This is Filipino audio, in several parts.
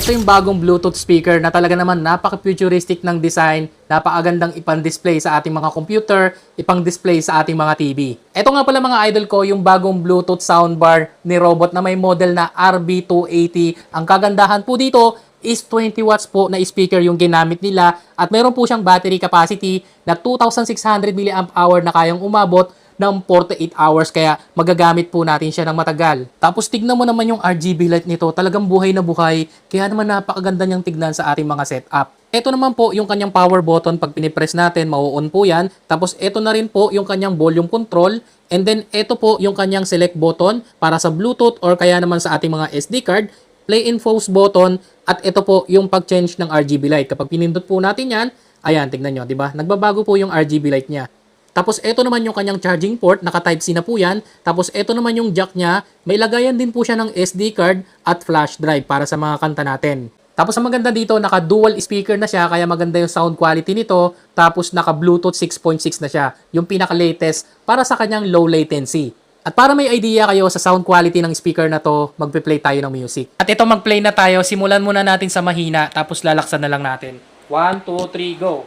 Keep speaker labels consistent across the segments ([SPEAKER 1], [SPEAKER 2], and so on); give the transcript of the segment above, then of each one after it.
[SPEAKER 1] ito yung bagong Bluetooth speaker na talaga naman napaka-futuristic ng design, napakagandang ipang-display sa ating mga computer, ipang-display sa ating mga TV. Ito nga pala mga idol ko, yung bagong Bluetooth soundbar ni Robot na may model na RB280. Ang kagandahan po dito is 20 watts po na speaker yung ginamit nila at meron po siyang battery capacity na 2,600 mAh na kayang umabot ng 48 hours, kaya magagamit po natin siya ng matagal. Tapos tignan mo naman yung RGB light nito, talagang buhay na buhay, kaya naman napakaganda niyang tignan sa ating mga setup. Ito naman po yung kanyang power button, pag pinipress natin, mau-on po yan. Tapos ito na rin po yung kanyang volume control, and then ito po yung kanyang select button para sa Bluetooth or kaya naman sa ating mga SD card, play and pause button, at ito po yung pag-change ng RGB light. Kapag pinindot po natin yan, ayan, tignan nyo, di ba? Nagbabago po yung RGB light niya. Tapos ito naman yung kanyang charging port, naka Type-C na po yan. Tapos ito naman yung jack niya, may lagayan din po siya ng SD card at flash drive para sa mga kanta natin. Tapos ang maganda dito, naka dual speaker na siya, kaya maganda yung sound quality nito. Tapos naka Bluetooth 6.6 na siya, yung pinaka-latest para sa kanyang low latency. At para may idea kayo sa sound quality ng speaker na to, magpe-play tayo ng music. At ito, mag-play na tayo, simulan muna natin sa mahina, tapos lalaksan na lang natin. 1, 2, 3, go!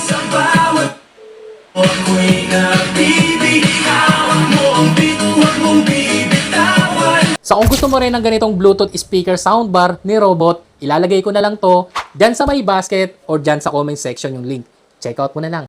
[SPEAKER 2] Sa bawat ako'y nabibihawak mo ang bituwag mong bibitawan.
[SPEAKER 1] So kung gusto mo rin ng ganitong Bluetooth speaker soundbar ni Robot, ilalagay ko na lang to dyan sa may basket or dyan sa comment section yung link. Check out mo na lang.